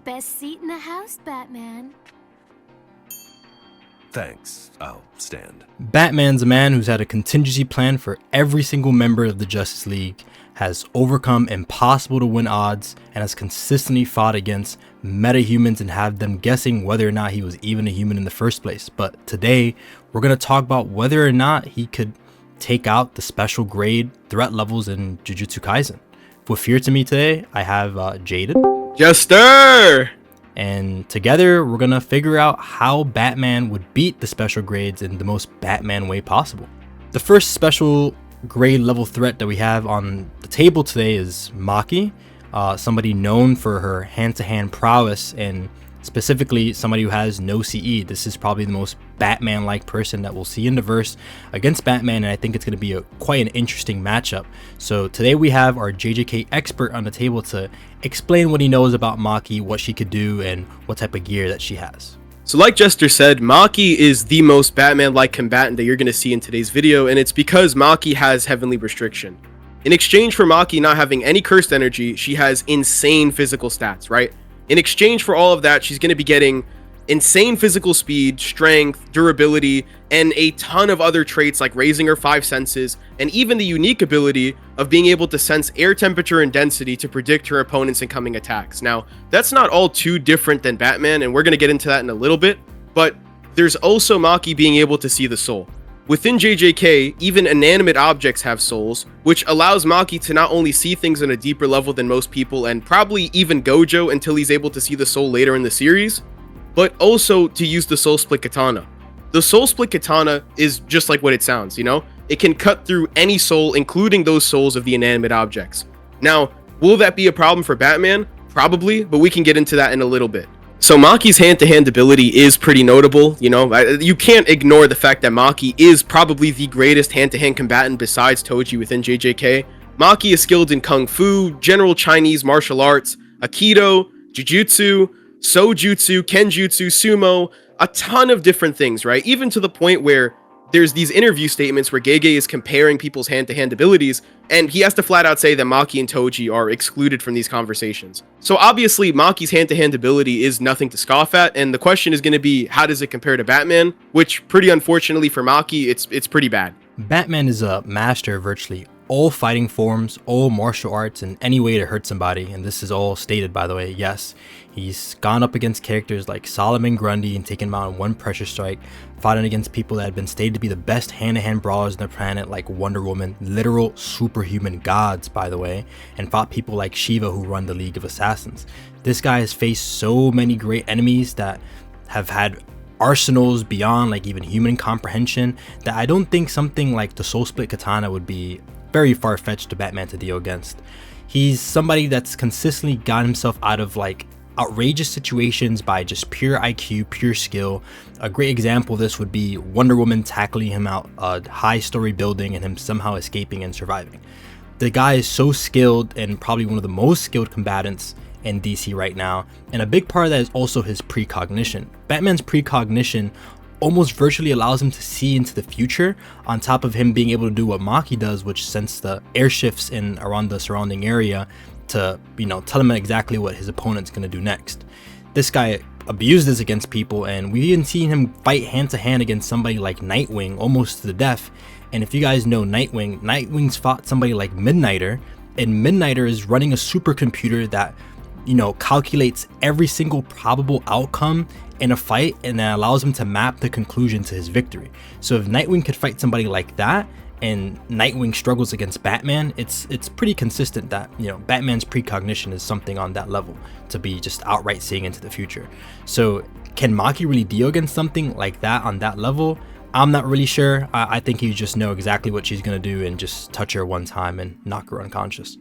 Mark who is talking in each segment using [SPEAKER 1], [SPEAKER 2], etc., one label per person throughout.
[SPEAKER 1] Best seat in the house, Batman.
[SPEAKER 2] Thanks, I'll stand.
[SPEAKER 3] Batman's a man who's had a contingency plan for every single member of the Justice League, has overcome impossible to win odds, and has consistently fought against metahumans and have them guessing whether or not he was even a human in the first place. But today, we're going to talk about whether or not he could take out the special grade threat levels in Jujutsu Kaisen. With here to me today, I have Jaded.
[SPEAKER 4] Jester!
[SPEAKER 3] And together, we're going to figure out how Batman would beat the special grades in the most Batman way possible. The first special grade level threat that we have on the table today is Maki, somebody known for her hand-to-hand prowess, and specifically somebody who has no CE. This is probably the most Batman-like person that we'll see in the verse against Batman, and I think it's going to be quite an interesting matchup. So today we have our JJK expert on the table to explain what he knows about Maki, what she could do, and what type of gear that she has.
[SPEAKER 4] So like Jester said, Maki is the most Batman-like combatant that you're going to see in today's video, and it's because Maki has Heavenly Restriction. In exchange for Maki not having any cursed energy, she has insane physical stats, right? In exchange for all of that, she's going to be getting insane physical speed, strength, durability, and a ton of other traits like raising her 5 senses, and even the unique ability of being able to sense air temperature and density to predict her opponent's incoming attacks. Now, that's not all too different than Batman, and we're going to get into that in a little bit, but there's also Maki being able to see the soul. Within JJK, even inanimate objects have souls, which allows Maki to not only see things on a deeper level than most people, and probably even Gojo until he's able to see the soul later in the series, but also to use the Soul Split Katana. The Soul Split Katana is just like what it sounds, you know? It can cut through any soul, including those souls of the inanimate objects. Now, will that be a problem for Batman? Probably, but we can get into that in a little bit. So Maki's hand-to-hand ability is pretty notable, you know? You can't ignore the fact that Maki is probably the greatest hand-to-hand combatant besides Toji within JJK. Maki is skilled in Kung Fu, general Chinese martial arts, Aikido, Jujutsu, Sojutsu, Kenjutsu, Sumo, a ton of different things, right? Even to the point where there's these interview statements where Gege is comparing people's hand-to-hand abilities, and he has to flat out say that Maki and Toji are excluded from these conversations. So obviously, Maki's hand-to-hand ability is nothing to scoff at, and the question is going to be, how does it compare to Batman? Which, pretty unfortunately for Maki, it's pretty bad.
[SPEAKER 3] Batman is a master of virtually all fighting forms, all martial arts, and any way to hurt somebody, and this is all stated, by the way. Yes, he's gone up against characters like Solomon Grundy and taken him out in one pressure strike, fighting against people that had been stated to be the best hand-to-hand brawlers on the planet like Wonder Woman, literal superhuman gods, by the way, and fought people like Shiva who run the League of Assassins. This guy has faced so many great enemies that have had arsenals beyond like even human comprehension that I don't think something like the Soul Split Katana would be very far-fetched to Batman to deal against. He's somebody that's consistently got himself out of like outrageous situations by just pure IQ, pure skill. A great example of this would be Wonder Woman tackling him out a high-story building and him somehow escaping and surviving. The guy is so skilled and probably one of the most skilled combatants in DC right now, and a big part of that is also his precognition. Batman's precognition almost virtually allows him to see into the future, on top of him being able to do what Maki does, which sense the air shifts in around the surrounding area to, you know, tell him exactly what his opponent's going to do next. This guy abused this against people, and we've even seen him fight hand-to-hand against somebody like Nightwing almost to the death. And if you guys know Nightwing, Nightwing's fought somebody like Midnighter, and Midnighter is running a supercomputer that, you know, calculates every single probable outcome in a fight, and that allows him to map the conclusion to his victory. So if Nightwing could fight somebody like that, and Nightwing struggles against Batman, it's pretty consistent that, you know, Batman's precognition is something on that level to be just outright seeing into the future. So can Maki really deal against something like that on that level? I'm not really sure. I think you just know exactly what she's gonna do and just touch her one time and knock her unconscious.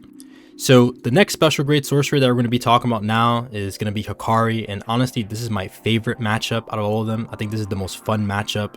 [SPEAKER 3] So the next special grade sorcerer that we're going to be talking about now is going to be Hakari, and honestly this is my favorite matchup out of all of them. I think this is the most fun matchup.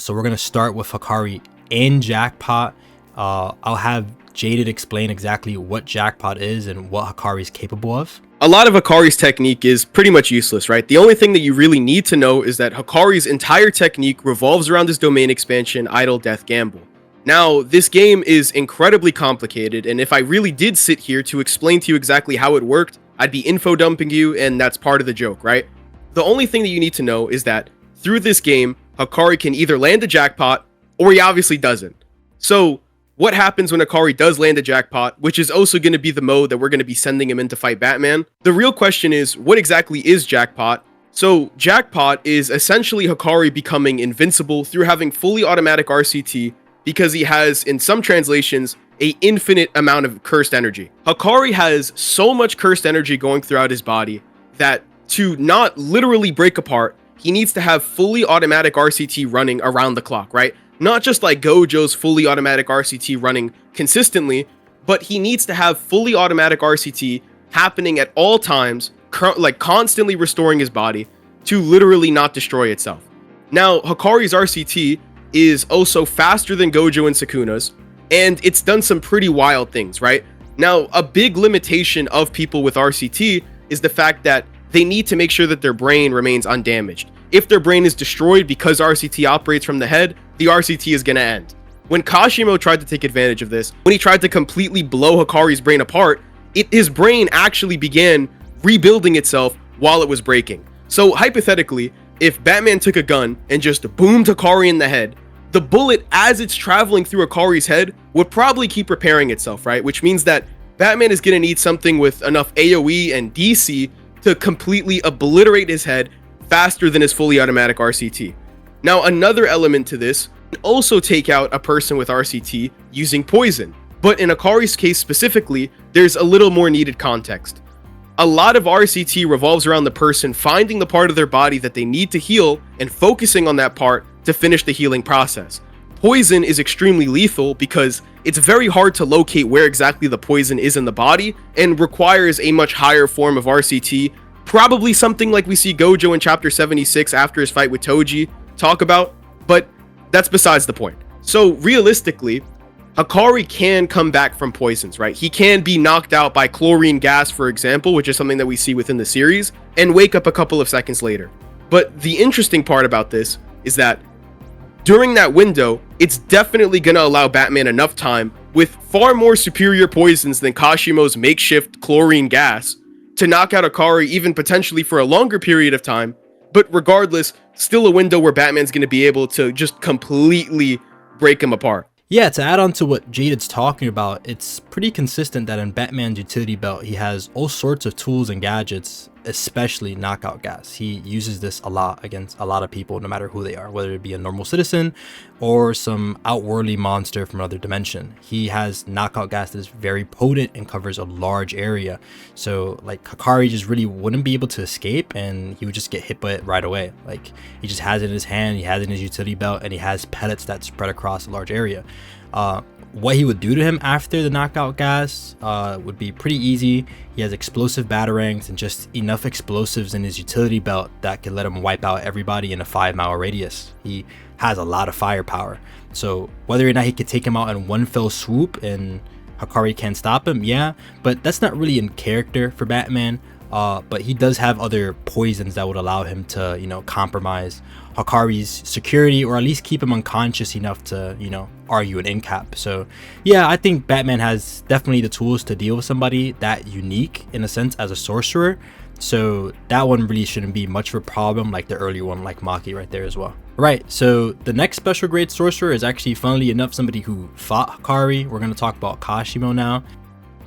[SPEAKER 3] So we're going to start with Hakari and Jackpot. I'll have Jaded explain exactly what Jackpot is and what Hakari is capable of.
[SPEAKER 4] A lot of Hakari's technique is pretty much useless, right? The only thing that you really need to know is that Hakari's entire technique revolves around this domain expansion, Idle Death Gamble. Now, this game is incredibly complicated, and if I really did sit here to explain to you exactly how it worked, I'd be info dumping you, and that's part of the joke, right? The only thing that you need to know is that through this game, Hakari can either land a jackpot, or he obviously doesn't. So what happens when Hakari does land a jackpot, which is also going to be the mode that we're going to be sending him in to fight Batman? The real question is, what exactly is jackpot? So jackpot is essentially Hakari becoming invincible through having fully automatic RCT, because he has, in some translations, a infinite amount of cursed energy. Hakari has so much cursed energy going throughout his body that to not literally break apart, he needs to have fully automatic RCT running around the clock, right? Not just like Gojo's fully automatic RCT running consistently, but he needs to have fully automatic RCT happening at all times, like constantly restoring his body to literally not destroy itself. Now, Hakari's RCT is also faster than Gojo and Sukuna's, and it's done some pretty wild things, right? Now, a big limitation of people with RCT is the fact that they need to make sure that their brain remains undamaged. If their brain is destroyed because RCT operates from the head, the RCT is gonna end. When Kashimo tried to take advantage of this, when he tried to completely blow Hakari's brain apart, his brain actually began rebuilding itself while it was breaking. So hypothetically, if Batman took a gun and just boomed Hakari in the head, the bullet, as it's traveling through Hakari's head, would probably keep repairing itself, right? Which means that Batman is gonna need something with enough AoE and DC to completely obliterate his head faster than his fully automatic RCT. Now, another element to this, also take out a person with RCT using poison. But in Hakari's case specifically, there's a little more needed context. A lot of RCT revolves around the person finding the part of their body that they need to heal and focusing on that part to finish the healing process. Poison is extremely lethal because it's very hard to locate where exactly the poison is in the body and requires a much higher form of RCT, probably something like we see Gojo in chapter 76 after his fight with Toji talk about, but that's besides the point. So realistically, Hakari can come back from poisons, right? He can be knocked out by chlorine gas, for example, which is something that we see within the series, and wake up a couple of seconds later. But the interesting part about this is that during that window, it's definitely going to allow Batman enough time with far more superior poisons than Kashimo's makeshift chlorine gas to knock out Hakari even potentially for a longer period of time. But regardless, still a window where Batman's going to be able to just completely break him apart.
[SPEAKER 3] Yeah, to add on to what Jaded's talking about, it's pretty consistent that in Batman's utility belt, he has all sorts of tools and gadgets, especially knockout gas. He uses this a lot against a lot of people, no matter who they are, whether it be a normal citizen or some outworldly monster from another dimension. He has knockout gas that is very potent and covers a large area. So like Hakari just really wouldn't be able to escape, and he would just get hit by it right away. Like he just has it in his hand, he has it in his utility belt, and he has pellets that spread across a large area. What he would do to him after the knockout gas would be pretty easy. He has explosive batarangs and just enough explosives in his utility belt that could let him wipe out everybody in a 5-mile radius. He has a lot of firepower. So whether or not he could take him out in one fell swoop and Hakari can't stop him, yeah, but that's not really in character for Batman. But he does have other poisons that would allow him to, compromise Hakari's security, or at least keep him unconscious enough to, argue an in cap. So yeah, I think Batman has definitely the tools to deal with somebody that unique in a sense as a sorcerer. So that one really shouldn't be much of a problem like the earlier one, like Maki right there as well. Right, so the next special grade sorcerer is actually, funnily enough, somebody who fought Hakari. We're going to talk about Kashimo now.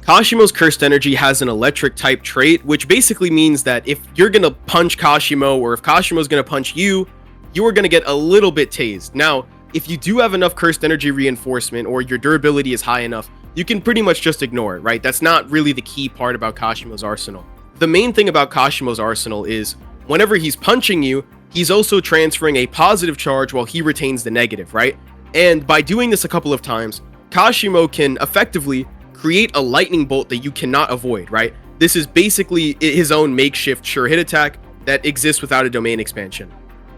[SPEAKER 4] Kashimo's cursed energy has an electric type trait, which basically means that if you're gonna punch Kashimo, or if Kashimo's gonna punch you, you are gonna get a little bit tased. Now, if you do have enough cursed energy reinforcement, or your durability is high enough, you can pretty much just ignore it, right? That's not really the key part about Kashimo's arsenal. The main thing about Kashimo's arsenal is whenever he's punching you, he's also transferring a positive charge while he retains the negative, right? And by doing this a couple of times, Kashimo can effectively create a lightning bolt that you cannot avoid, right? This is basically his own makeshift sure hit attack that exists without a domain expansion.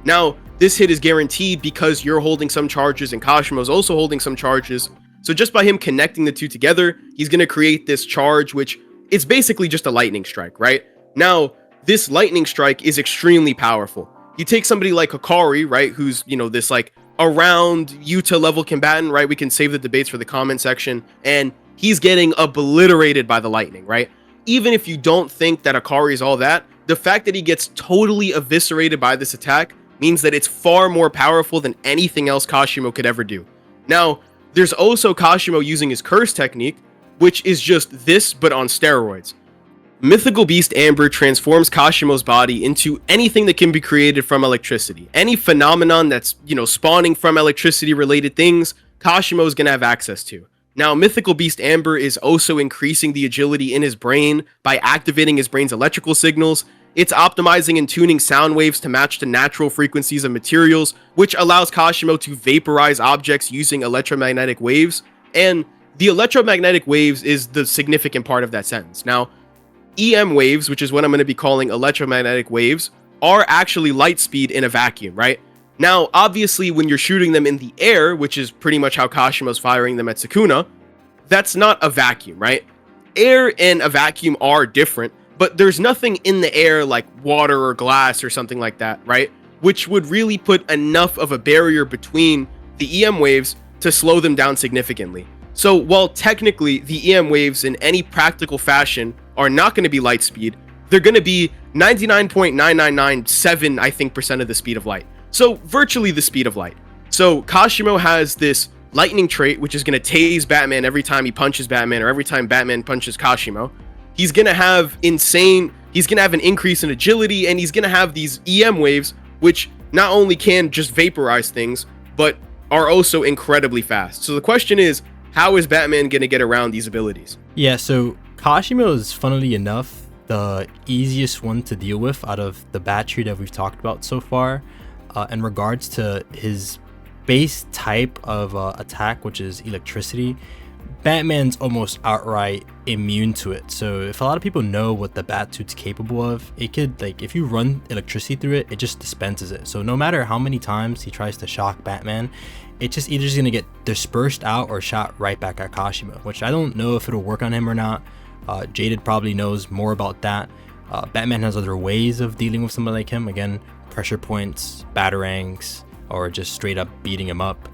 [SPEAKER 4] Now, this hit is guaranteed because you're holding some charges and Kashimo's also holding some charges. So just by him connecting the two together, he's going to create this charge, which is basically just a lightning strike, right? Now, this lightning strike is extremely powerful. You take somebody like Hakari, right, who's, this like around Yuta level combatant, right? We can save the debates for the comment section, and he's getting obliterated by the lightning, right? even if you don't think that Hakari is all that, the fact that he gets totally eviscerated by this attack means that it's far more powerful than anything else Kashimo could ever do. Now, there's also Kashimo using his curse technique, which is just this but on steroids. Mythical Beast Amber transforms Kashimo's body into anything that can be created from electricity. Any phenomenon that's, spawning from electricity related things, Kashimo is going to have access to. Now, Mythical Beast Amber is also increasing the agility in his brain by activating his brain's electrical signals. It's optimizing and tuning sound waves to match the natural frequencies of materials, which allows Kashimo to vaporize objects using electromagnetic waves. And the electromagnetic waves is the significant part of that sentence. Now, EM waves, which is what I'm going to be calling electromagnetic waves, are actually light speed in a vacuum, right? Now, obviously, when you're shooting them in the air, which is pretty much how Kashimo's firing them at Sukuna, that's not a vacuum, right? Air and a vacuum are different, but there's nothing in the air like water or glass or something like that, right? Which would really put enough of a barrier between the EM waves to slow them down significantly. So while technically the EM waves in any practical fashion are not going to be light speed, they're going to be 99.9997, I think, % of the speed of light. So virtually the speed of light. So Kashimo has this lightning trait, which is going to tase Batman every time he punches Batman or every time Batman punches Kashimo. He's going to have an increase in agility, and he's going to have these EM waves, which not only can just vaporize things, but are also incredibly fast. So the question is, how is Batman going to get around these abilities?
[SPEAKER 3] Yeah, so Kashimo is, funnily enough, the easiest one to deal with out of the bat tree that we've talked about so far. In regards to his base type of attack, which is electricity, Batman's almost outright immune to it. So if a lot of people know what the Batsuit's capable of, it could, if you run electricity through it, it just dispenses it. So no matter how many times he tries to shock Batman, it's just either just gonna get dispersed out or shot right back at Kashimo, which I don't know if it'll work on him or not. Jaded probably knows more about that. Batman has other ways of dealing with somebody like him. Again, pressure points, batarangs, or just straight up beating him up.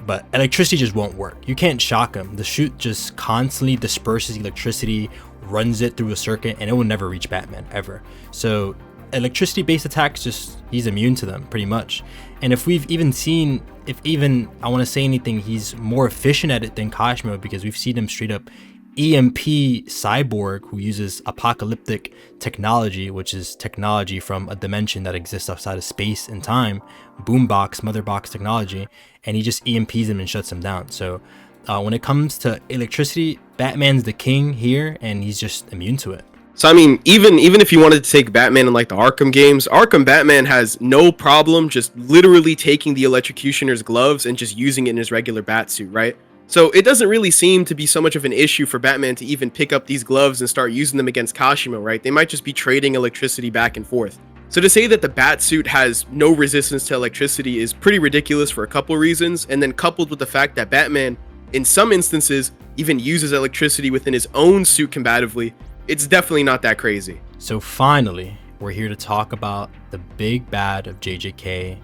[SPEAKER 3] But electricity just won't work. You can't shock him. The shoot just constantly disperses electricity, runs it through a circuit, and it will never reach Batman ever. So electricity based attacks, he's immune to them pretty much. And if we've even seen, I want to say anything, he's more efficient at it than Kashimo, because we've seen him straight up EMP cyborg who uses apocalyptic technology, which is technology from a dimension that exists outside of space and time, boombox, motherbox technology, and he just EMPs him and shuts him down. So when it comes to electricity, Batman's the king here, and he's just immune to it.
[SPEAKER 4] So I mean, even if you wanted to take Batman in the Arkham games, Arkham Batman has no problem just literally taking the electrocutioner's gloves and just using it in his regular batsuit, right? So it doesn't really seem to be so much of an issue for Batman to even pick up these gloves and start using them against Kashimo, right? They might just be trading electricity back and forth. So to say that the Batsuit has no resistance to electricity is pretty ridiculous for a couple reasons, and then coupled with the fact that Batman, in some instances, even uses electricity within his own suit combatively, it's definitely not that crazy.
[SPEAKER 3] So finally, we're here to talk about the big bad of JJK,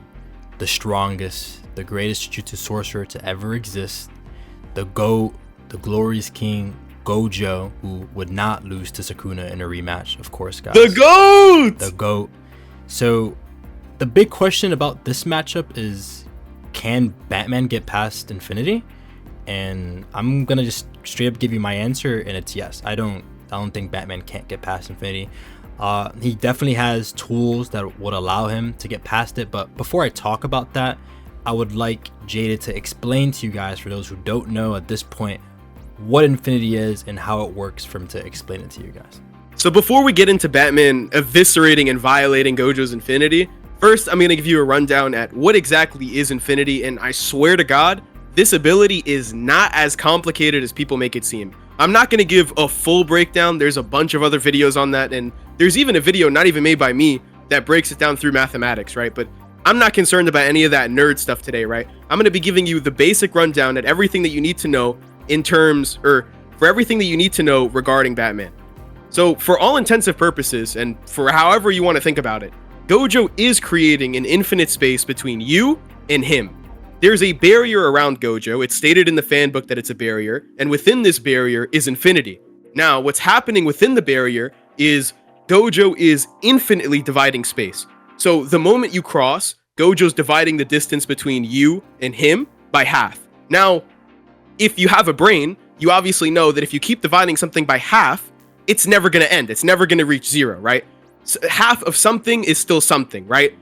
[SPEAKER 3] the strongest, the greatest Jujutsu sorcerer to ever exist, the GOAT, the glorious king, Gojo, who would not lose to Sukuna in a rematch, of course, guys.
[SPEAKER 4] The GOAT!
[SPEAKER 3] The GOAT. So the big question about this matchup is, can Batman get past Infinity? And I'm gonna just straight up give you my answer, and it's yes. I don't think Batman can't get past Infinity. He definitely has tools that would allow him to get past it, but before I talk about that, I would like Jada to explain to you guys, for those who don't know at this point, what Infinity is and how it works, for him to explain it to you guys.
[SPEAKER 4] So before we get into Batman eviscerating and violating Gojo's Infinity, first I'm going to give you a rundown at what exactly is Infinity, and I swear to God, this ability is not as complicated as people make it seem. I'm not going to give a full breakdown. There's a bunch of other videos on that, and there's even a video not even made by me that breaks it down through mathematics, right? But I'm not concerned about any of that nerd stuff today, right? I'm going to be giving you the basic rundown at everything that you need to know for everything that you need to know regarding Batman. So for all intensive purposes, and for however you want to think about it, Gojo is creating an infinite space between you and him. There's a barrier around Gojo. It's stated in the fan book that it's a barrier, and within this barrier is Infinity. Now, what's happening within the barrier is Gojo is infinitely dividing space. So the moment you cross, Gojo's dividing the distance between you and him by half. Now, if you have a brain, you obviously know that if you keep dividing something by half, it's never going to end. It's never going to reach zero, right? So half of something is still something, right?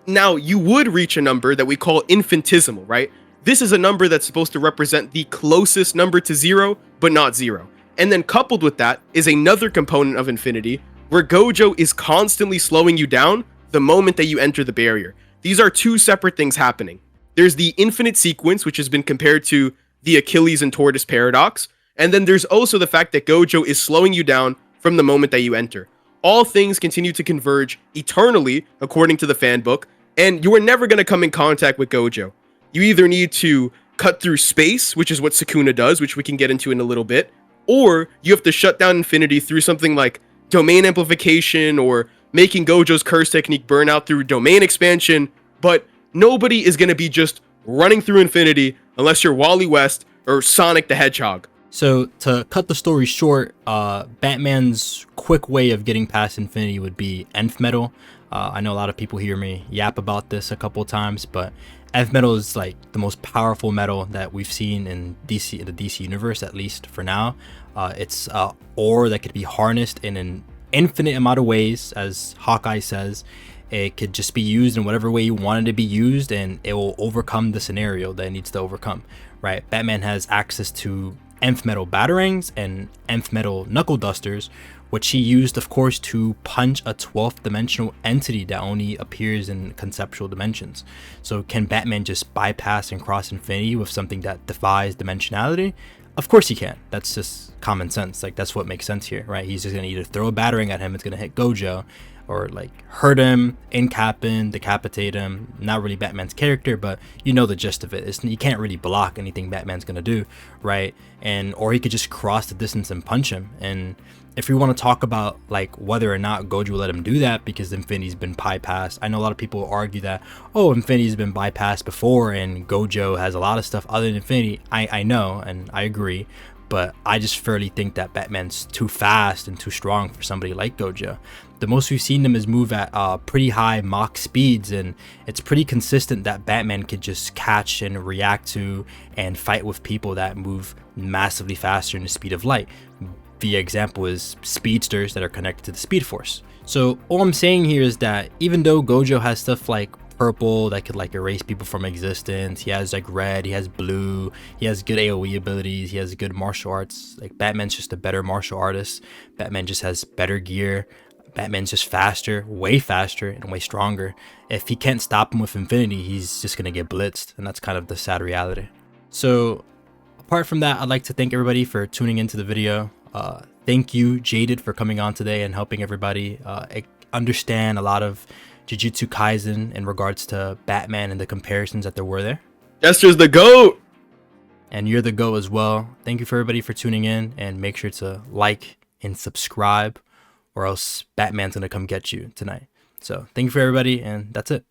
[SPEAKER 4] Now, you would reach a number that we call infinitesimal, right? This is a number that's supposed to represent the closest number to zero, but not zero. And then coupled with that is another component of infinity, where Gojo is constantly slowing you down the moment that you enter the barrier. These are two separate things happening. There's the infinite sequence, which has been compared to the Achilles and tortoise paradox. And then there's also the fact that Gojo is slowing you down from the moment that you enter. All things continue to converge eternally, according to the fan book, and you are never going to come in contact with Gojo. You either need to cut through space, which is what Sukuna does, which we can get into in a little bit, or you have to shut down infinity through something like domain amplification or making Gojo's curse technique burn out through domain expansion. But nobody is going to be just running through infinity unless you're Wally West or Sonic the Hedgehog.
[SPEAKER 3] So to cut the story short, Batman's quick way of getting past infinity would be nth metal. I know a lot of people hear me yap about this a couple times, but nth metal is like the most powerful metal that we've seen in the DC universe, at least for now. It's ore that could be harnessed in an infinite amount of ways, as Hawkeye says. It could just be used in whatever way you want it to be used, and it will overcome the scenario that it needs to overcome, right? Batman has access to nth metal batarangs and nth metal knuckle dusters, which he used, of course, to punch a 12th dimensional entity that only appears in conceptual dimensions. So can Batman just bypass and cross infinity with something that defies dimensionality? Of course he can. That's just common sense. Like, that's what makes sense here, right? He's just gonna either throw a batarang at him, it's gonna hit Gojo, or like hurt him, incap him, decapitate him. Not really Batman's character, but you know the gist of it. You can't really block anything Batman's gonna do, right? And or he could just cross the distance and punch him. And if we want to talk about like whether or not Gojo will let him do that because infinity's been bypassed, I know a lot of people argue that, oh, infinity's been bypassed before and Gojo has a lot of stuff other than infinity. I know, and I agree, but I just fairly think that Batman's too fast and too strong for somebody like Gojo. The most we've seen him is move at pretty high Mach speeds, and it's pretty consistent that Batman could just catch and react to and fight with people that move massively faster than the speed of light. The example is speedsters that are connected to the Speed Force. So all I'm saying here is that even though Gojo has stuff like purple that could like erase people from existence, he has like red, he has blue, he has good AoE abilities, he has good martial arts. Like Batman's just a better martial artist. Batman just has better gear. Batman's just faster, way faster, and way stronger. If he can't stop him with infinity, he's just gonna get blitzed, and that's kind of the sad reality. So apart from that, I'd like to thank everybody for tuning into the video. Thank you, Jaded, for coming on today and helping everybody understand a lot of Jujutsu Kaisen in regards to Batman and the comparisons that there were there.
[SPEAKER 4] Jester's the GOAT!
[SPEAKER 3] And you're the GOAT as well. Thank you for everybody for tuning in, and make sure to like and subscribe, or else Batman's gonna come get you tonight. So thank you for everybody, and that's it.